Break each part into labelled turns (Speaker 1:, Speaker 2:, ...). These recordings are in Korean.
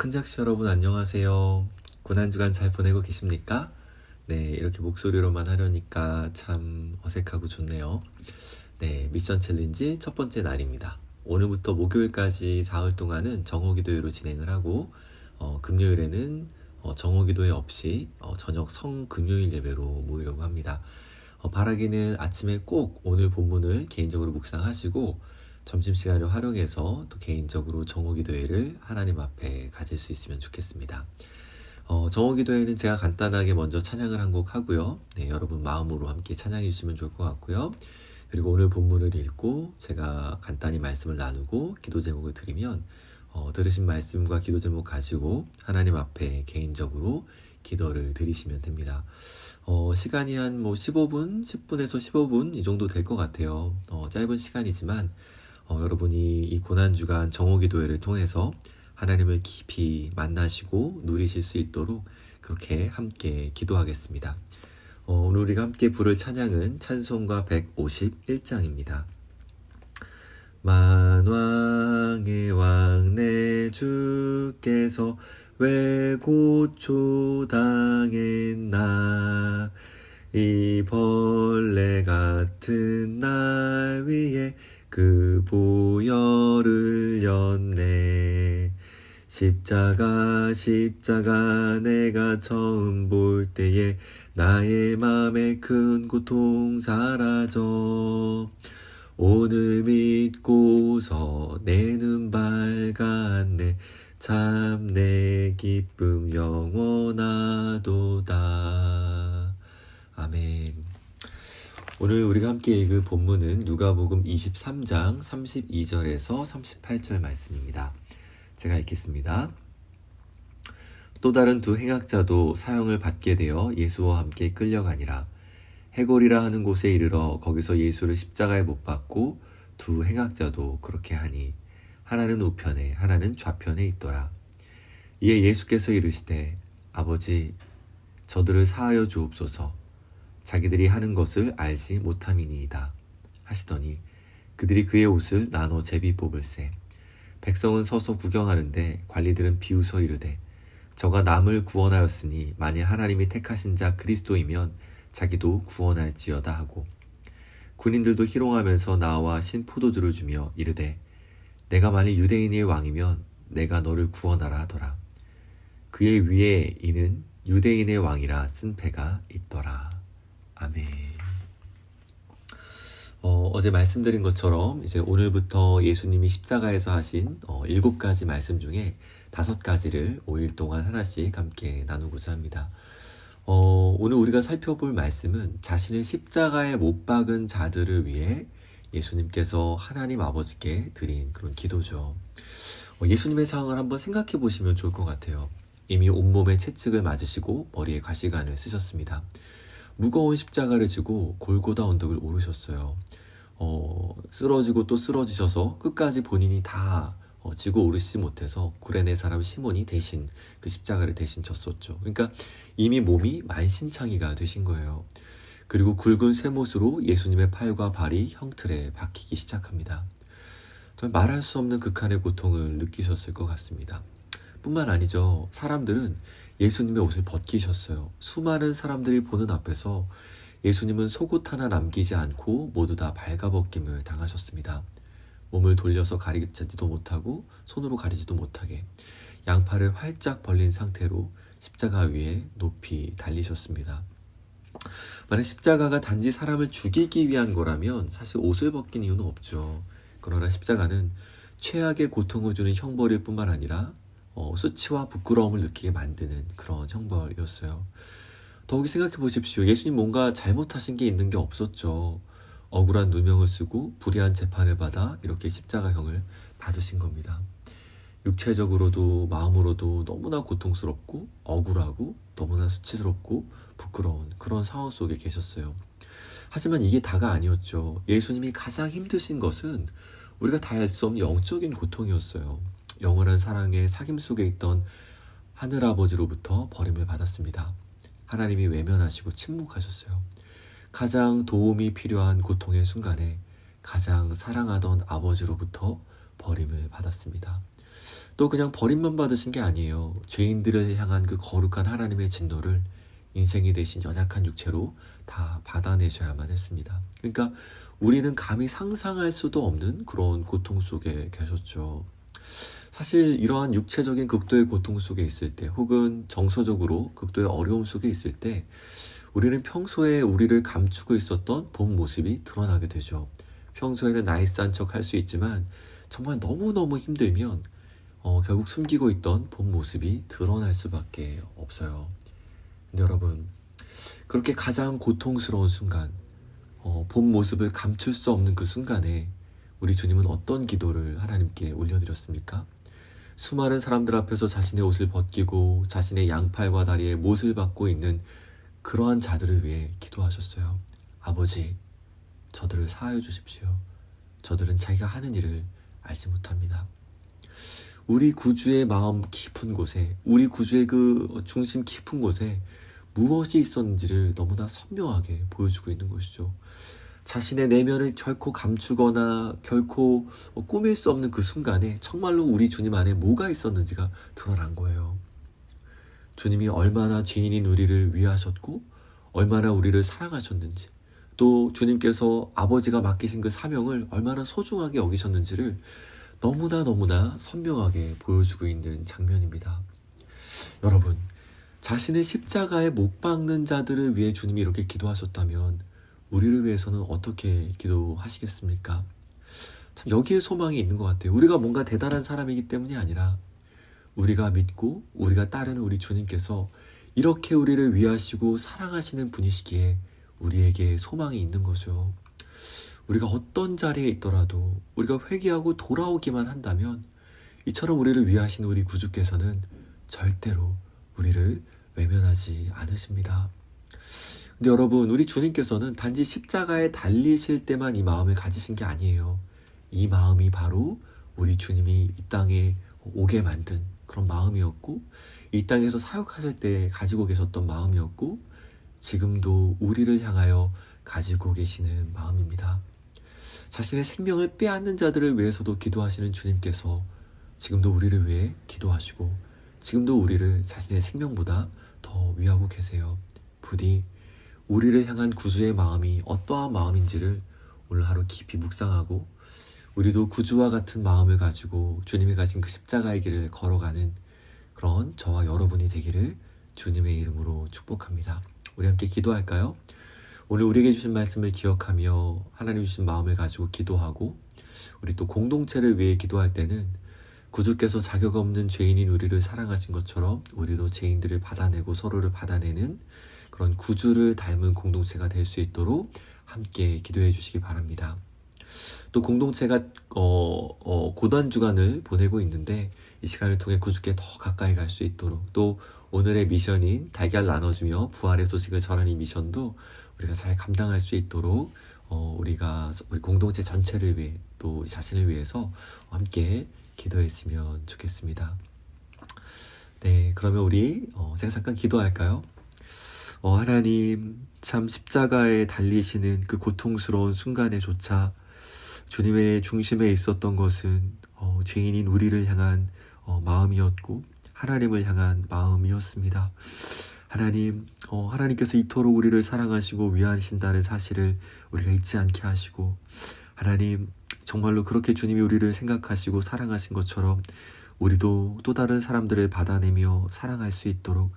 Speaker 1: 큰작시 여러분 안녕하세요. 고난주간 잘 보내고 계십니까? 네, 이렇게 목소리로만 하려니까 참 어색하고 좋네요. 네, 미션 챌린지 첫 번째 날입니다. 오늘부터 목요일까지 사흘 동안은 정오기도회로 진행을 하고 금요일에는 정오기도회 없이 저녁 성금요일 예배로 모이려고 합니다. 바라기는 아침에 꼭 오늘 본문을 개인적으로 묵상하시고 점심시간을 활용해서 또 개인적으로 정오기도회를 하나님 앞에 가질 수 있으면 좋겠습니다. 정오기도회는 제가 간단하게 먼저 찬양을 한 곡 하고요. 네, 여러분 마음으로 함께 찬양해 주시면 좋을 것 같고요. 그리고 오늘 본문을 읽고 제가 간단히 말씀을 나누고 기도 제목을 드리면 들으신 말씀과 기도 제목 가지고 하나님 앞에 개인적으로 기도를 드리시면 됩니다. 시간이 한 15분, 10분에서 15분 이 정도 될 것 같아요. 짧은 시간이지만 여러분이 이 고난주간 정오기도회를 통해서 하나님을 깊이 만나시고 누리실 수 있도록 그렇게 함께 기도하겠습니다. 오늘 우리가 함께 부를 찬양은 찬송가 151장입니다. 만왕의 왕 내 주께서 왜 고초당했나 이 벌레 같은 날 위에 그 보혈을 였네. 십자가 내가 처음 볼 때에 나의 맘에 큰 고통 사라져 오늘 믿고서 내 눈 밝았네. 참 내 기쁨 영원하도다. 아멘. 오늘 우리가 함께 읽을 본문은 누가복음 23장 32절에서 38절 말씀입니다. 제가 읽겠습니다. 또 다른 두 행악자도 사형을 받게 되어 예수와 함께 끌려가니라. 해골이라 하는 곳에 이르러 거기서 예수를 십자가에 못 박고 두 행악자도 그렇게 하니 하나는 우편에 하나는 좌편에 있더라. 이에 예수께서 이르시되 아버지 저들을 사하여 주옵소서. 자기들이 하는 것을 알지 못함이니이다 하시더니 그들이 그의 옷을 나눠 제비 뽑을세. 백성은 서서 구경하는데 관리들은 비웃어 이르되 저가 남을 구원하였으니 만일 하나님이 택하신 자 그리스도이면 자기도 구원할지어다 하고 군인들도 희롱하면서 나와 신포도주를 주며 이르되 내가 만일 유대인의 왕이면 내가 너를 구원하라 하더라. 그의 위에 이는 유대인의 왕이라 쓴 패가 있더라. 아멘. 어제 말씀드린 것처럼 이제 오늘부터 예수님이 십자가에서 하신 7가지 말씀 중에 5가지를 5일 동안 하나씩 함께 나누고자 합니다. 오늘 우리가 살펴볼 말씀은 자신을 십자가에 못 박은 자들을 위해 예수님께서 하나님 아버지께 드린 그런 기도죠. 예수님의 상황을 한번 생각해 보시면 좋을 것 같아요. 이미 온몸에 채찍을 맞으시고 머리에 가시관을 쓰셨습니다. 무거운 십자가를 지고 골고다 언덕을 오르셨어요. 쓰러지고 또 쓰러지셔서 끝까지 본인이 다 지고 오르시지 못해서 구레네 사람 시몬이 대신 그 십자가를 대신 졌었죠. 그러니까 이미 몸이 만신창이가 되신 거예요. 그리고 굵은 쇠못으로 예수님의 팔과 발이 형틀에 박히기 시작합니다. 정말 말할 수 없는 극한의 고통을 느끼셨을 것 같습니다. 뿐만 아니죠. 사람들은 예수님의 옷을 벗기셨어요. 수많은 사람들이 보는 앞에서 예수님은 속옷 하나 남기지 않고 모두 다 발가벗김을 당하셨습니다. 몸을 돌려서 가리지도 못하고 손으로 가리지도 못하게 양팔을 활짝 벌린 상태로 십자가 위에 높이 달리셨습니다. 만약 십자가가 단지 사람을 죽이기 위한 거라면 사실 옷을 벗긴 이유는 없죠. 그러나 십자가는 최악의 고통을 주는 형벌일 뿐만 아니라 수치와 부끄러움을 느끼게 만드는 그런 형벌이었어요. 더욱이 생각해 보십시오. 예수님 뭔가 잘못하신 게 있는 게 없었죠. 억울한 누명을 쓰고 불의한 재판을 받아 이렇게 십자가형을 받으신 겁니다. 육체적으로도 마음으로도 너무나 고통스럽고 억울하고 너무나 수치스럽고 부끄러운 그런 상황 속에 계셨어요. 하지만 이게 다가 아니었죠. 예수님이 가장 힘드신 것은 우리가 다 알 수 없는 영적인 고통이었어요. 영원한 사랑의 사귐 속에 있던 하늘아버지로부터 버림을 받았습니다. 하나님이 외면하시고 침묵하셨어요. 가장 도움이 필요한 고통의 순간에 가장 사랑하던 아버지로부터 버림을 받았습니다. 또 그냥 버림만 받으신 게 아니에요. 죄인들을 향한 그 거룩한 하나님의 진노를 인생이 되신 연약한 육체로 다 받아내셔야만 했습니다. 그러니까 우리는 감히 상상할 수도 없는 그런 고통 속에 계셨죠. 사실 이러한 육체적인 극도의 고통 속에 있을 때, 혹은 정서적으로 극도의 어려움 속에 있을 때, 우리는 평소에 우리를 감추고 있었던 본 모습이 드러나게 되죠. 평소에는 나이스한 척 할 수 있지만 정말 너무너무 힘들면 결국 숨기고 있던 본 모습이 드러날 수밖에 없어요. 근데 여러분, 그렇게 가장 고통스러운 순간, 본 모습을 감출 수 없는 그 순간에 우리 주님은 어떤 기도를 하나님께 올려드렸습니까? 수많은 사람들 앞에서 자신의 옷을 벗기고 자신의 양팔과 다리에 못을 박고 있는 그러한 자들을 위해 기도하셨어요. 아버지, 저들을 사하여 주십시오. 저들은 자기가 하는 일을 알지 못합니다. 우리 구주의 마음 깊은 곳에, 우리 구주의 그 중심 깊은 곳에 무엇이 있었는지를 너무나 선명하게 보여주고 있는 것이죠. 자신의 내면을 결코 감추거나 결코 꾸밀 수 없는 그 순간에 정말로 우리 주님 안에 뭐가 있었는지가 드러난 거예요. 주님이 얼마나 죄인인 우리를 위하셨고 얼마나 우리를 사랑하셨는지, 또 주님께서 아버지가 맡기신 그 사명을 얼마나 소중하게 여기셨는지를 너무나 선명하게 보여주고 있는 장면입니다. 여러분, 자신의 십자가에 못 박는 자들을 위해 주님이 이렇게 기도하셨다면 우리를 위해서는 어떻게 기도하시겠습니까? 참 여기에 소망이 있는 것 같아요. 우리가 뭔가 대단한 사람이기 때문이 아니라 우리가 믿고 우리가 따르는 우리 주님께서 이렇게 우리를 위하시고 사랑하시는 분이시기에 우리에게 소망이 있는 거죠. 우리가 어떤 자리에 있더라도 우리가 회개하고 돌아오기만 한다면 이처럼 우리를 위하시는 우리 구주께서는 절대로 우리를 외면하지 않으십니다. 근데 여러분, 우리 주님께서는 단지 십자가에 달리실 때만 이 마음을 가지신 게 아니에요. 이 마음이 바로 우리 주님이 이 땅에 오게 만든 그런 마음이었고, 이 땅에서 사역하실 때 가지고 계셨던 마음이었고, 지금도 우리를 향하여 가지고 계시는 마음입니다. 자신의 생명을 빼앗는 자들을 위해서도 기도하시는 주님께서 지금도 우리를 위해 기도하시고 지금도 우리를 자신의 생명보다 더 위하고 계세요. 부디 우리를 향한 구주의 마음이 어떠한 마음인지를 오늘 하루 깊이 묵상하고 우리도 구주와 같은 마음을 가지고 주님이 가진 그 십자가의 길을 걸어가는 그런 저와 여러분이 되기를 주님의 이름으로 축복합니다. 우리 함께 기도할까요? 오늘 우리에게 주신 말씀을 기억하며 하나님 주신 마음을 가지고 기도하고, 우리 또 공동체를 위해 기도할 때는 구주께서 자격 없는 죄인인 우리를 사랑하신 것처럼 우리도 죄인들을 받아내고 서로를 받아내는 그런 구주를 닮은 공동체가 될 수 있도록 함께 기도해 주시기 바랍니다. 또 공동체가 고난 주간을 보내고 있는데 이 시간을 통해 구주께 더 가까이 갈 수 있도록, 또 오늘의 미션인 달걀 나눠주며 부활의 소식을 전하는 이 미션도 우리가 잘 감당할 수 있도록 우리 공동체 전체를 위해 또 자신을 위해서 함께 기도했으면 좋겠습니다. 네, 그러면 우리 제가 잠깐 기도할까요? 하나님, 참 십자가에 달리시는 그 고통스러운 순간에조차 주님의 중심에 있었던 것은 죄인인 우리를 향한 마음이었고 하나님을 향한 마음이었습니다. 하나님, 하나님께서 이토록 우리를 사랑하시고 위하신다는 사실을 우리가 잊지 않게 하시고, 하나님, 정말로 그렇게 주님이 우리를 생각하시고 사랑하신 것처럼 우리도 또 다른 사람들을 받아내며 사랑할 수 있도록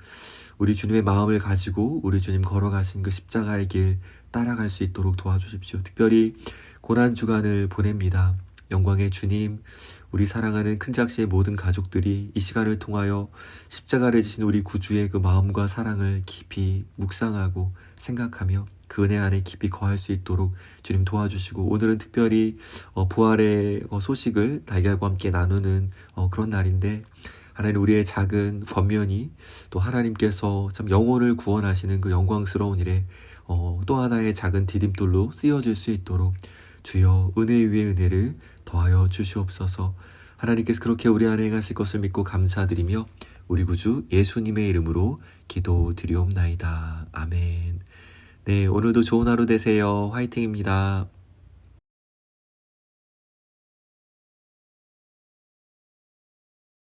Speaker 1: 우리 주님의 마음을 가지고 우리 주님 걸어가신 그 십자가의 길 따라갈 수 있도록 도와주십시오. 특별히 고난주간을 보냅니다. 영광의 주님, 우리 사랑하는 큰작시의 모든 가족들이 이 시간을 통하여 십자가를 지신 우리 구주의 그 마음과 사랑을 깊이 묵상하고 생각하며 그 은혜 안에 깊이 거할 수 있도록 주님 도와주시고, 오늘은 특별히 부활의 소식을 달걀과 함께 나누는 그런 날인데, 하나님, 우리의 작은 권면이 또 하나님께서 참 영혼을 구원하시는 그 영광스러운 일에 또 하나의 작은 디딤돌로 쓰여질 수 있도록 주여 은혜 위에 은혜를 더하여 주시옵소서. 하나님께서 그렇게 우리 안에 행하실 것을 믿고 감사드리며 우리 구주 예수님의 이름으로 기도드리옵나이다. 아멘. 네, 오늘도 좋은 하루 되세요. 화이팅입니다.